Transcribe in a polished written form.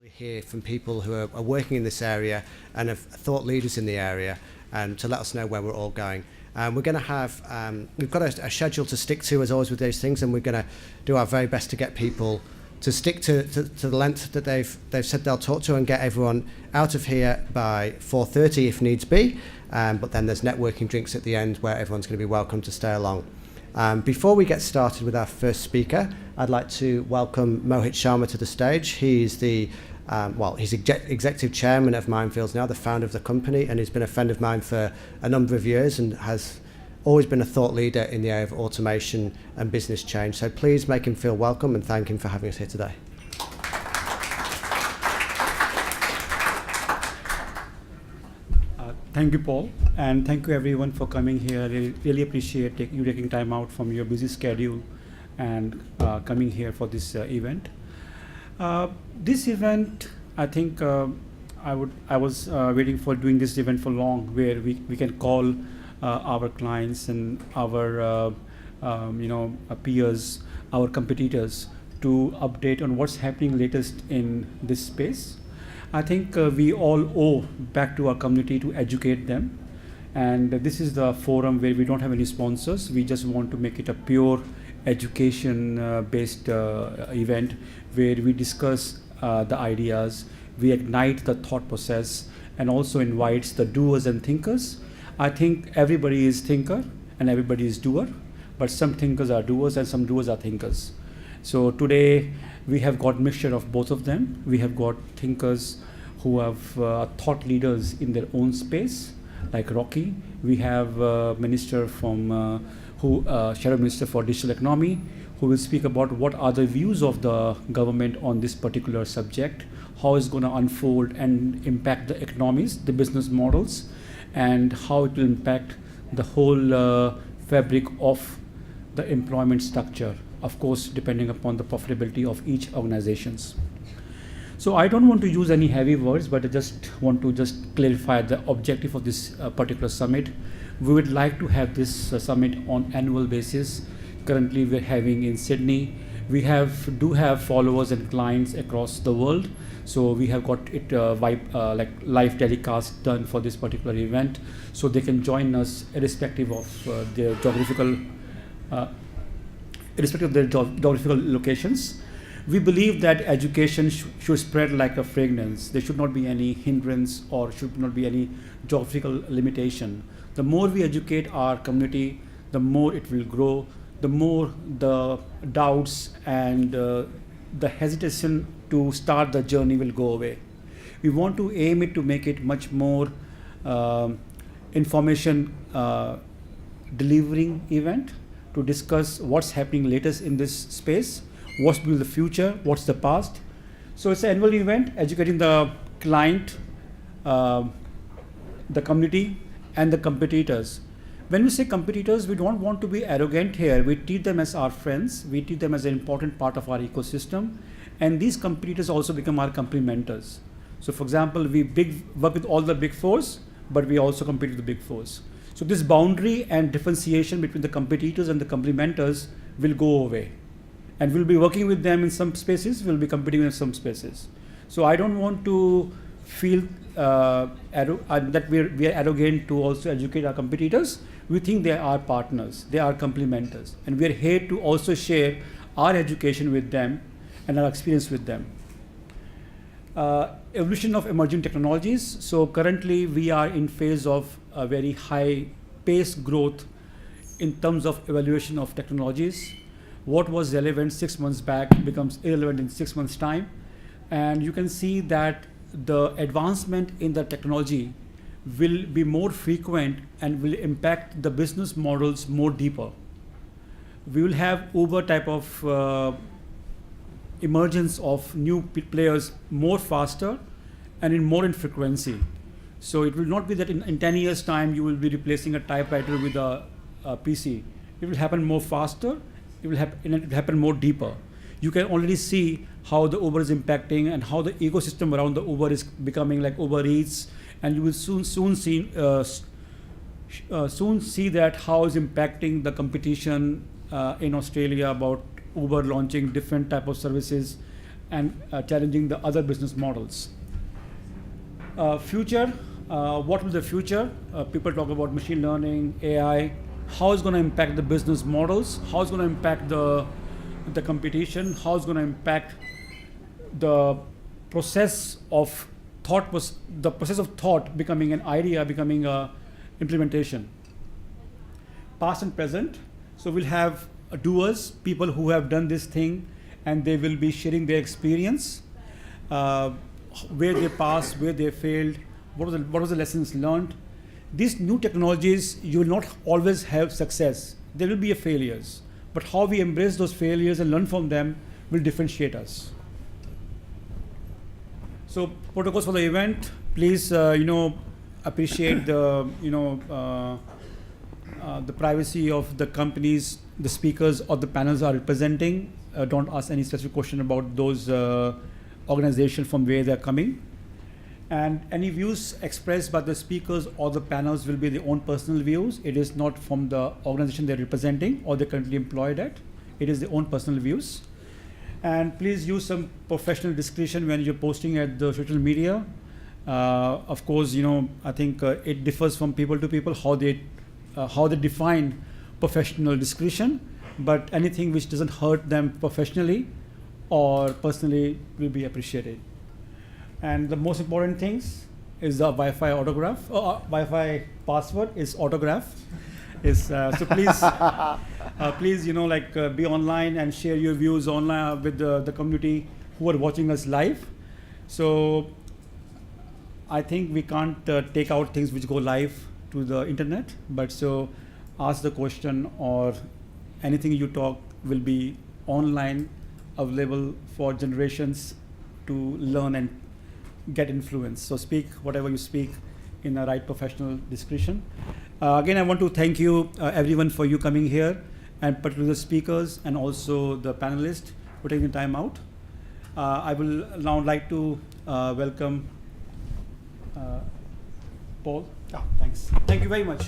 We hear from people who are working in this area and have thought leaders in the area, to let us know where we're all going. We're going to have, we've got a schedule to stick to as always with those things, and we're going to do our very best to get people to stick to the length that they've said they'll talk to, and get everyone out of here by 4:30 if needs be. But then there's networking drinks at the end where everyone's going to be welcome to stay along. Before we get started with our first speaker, I'd like to welcome Mohit Sharma to the stage. He's the he's executive chairman of Mindfields now, the founder of the company, and he's been a friend of mine for a number of years and has always been a thought leader in the area of automation and business change. So please make him feel welcome and thank him for having us here today. Thank you, Paul, and thank you everyone for coming here. I really appreciate you taking time out from your busy schedule and coming here for this event. This event, I think I was waiting for doing this event for long, where we can call our clients and our peers, our competitors, to update on what's happening latest in this space. I think we all owe back to our community to educate them, and this is the forum where we don't have any sponsors. We just want to make it a pure education based event where we discuss the ideas, we ignite the thought process, and also invites the doers and thinkers. I think everybody is thinker and everybody is doer, but some thinkers are doers and some doers are thinkers. So today we have got mixture of both of them. We have got thinkers who have thought leaders in their own space, like Rocky. We have minister from Shadow Minister for Digital Economy, who will speak about what are the views of the government on this particular subject, how it's going to unfold and impact the economies, the business models, and how it will impact the whole fabric of the employment structure, of course, depending upon the profitability of each organizations. So I don't want to use any heavy words, but I just want to clarify the objective of this particular summit. We would like to have this summit on annual basis. Currently we're having in Sydney. We do have followers and clients across the world. So we have got it like live telecast done for this particular event, so they can join us irrespective of their geographical locations. We believe that education should spread like a fragrance. There should not be any hindrance or should not be any geographical limitation. The more we educate our community, the more it will grow, the more the doubts and the hesitation to start the journey will go away. We want to aim it to make it much more information delivering event, to discuss what's happening latest in this space, what's will be the future, what's the past. So it's an annual event educating the client, the community, and the competitors. When we say competitors, we don't want to be arrogant here. We treat them as our friends. We treat them as an important part of our ecosystem. And these competitors also become our complementers. So for example, we work with all the big fours, but we also compete with the big fours. So this boundary and differentiation between the competitors and the complementers will go away. And we'll be working with them in some spaces, we'll be competing in some spaces. So I don't want to feel that we are arrogant to also educate our competitors. We think they are our partners, they are complementers, and we are here to also share our education with them and our experience with them. Evolution of emerging technologies. So currently we are in phase of a very high pace growth in terms of evaluation of technologies. What was relevant 6 months back becomes irrelevant in 6 months' time. And you can see that the advancement in the technology will be more frequent and will impact the business models more deeper. We will have Uber type of emergence of new players more faster and in frequency. So it will not be that in 10 years time you will be replacing a typewriter with a PC. It will happen more faster, it will happen more deeper. You can already see how the Uber is impacting and how the ecosystem around the Uber is becoming like Uber Eats, and you will soon see that how is impacting the competition in Australia about Uber launching different type of services and challenging the other business models. Future, what will the future? People talk about machine learning, AI. How it's going to impact the business models? How it's going to impact the competition? How it's going to impact the process of thought? The process of thought becoming an idea, becoming a implementation. Past and present. So we'll have doers, people who have done this thing, and they will be sharing their experience, where they passed, where they failed, what was the lessons learned. These new technologies, you will not always have success. There will be failures, but how we embrace those failures and learn from them will differentiate us. So protocols for the event, please, appreciate the, the privacy of the companies, the speakers or the panels are representing. Don't ask any specific question about those organizations from where they're coming. And any views expressed by the speakers or the panels will be their own personal views. It is not from the organization they're representing or they're currently employed at. It is their own personal views. And please use some professional discretion when you're posting at the social media. Of course, I think it differs from people to people how they define professional discretion, but anything which doesn't hurt them professionally or personally will be appreciated. And the most important things is the Wi-Fi autograph, Wi-Fi password is autograph. So please, please, be online and share your views online with the community who are watching us live. So I think we can't take out things which go live to the internet, but so ask the question or anything you talk will be online, available for generations to learn and get influence. So speak whatever you speak in a right professional discretion. Again, I want to thank you everyone for you coming here, and particularly the speakers and also the panelists for taking time out. I will now like to welcome Paul. Thanks. Thank you very much.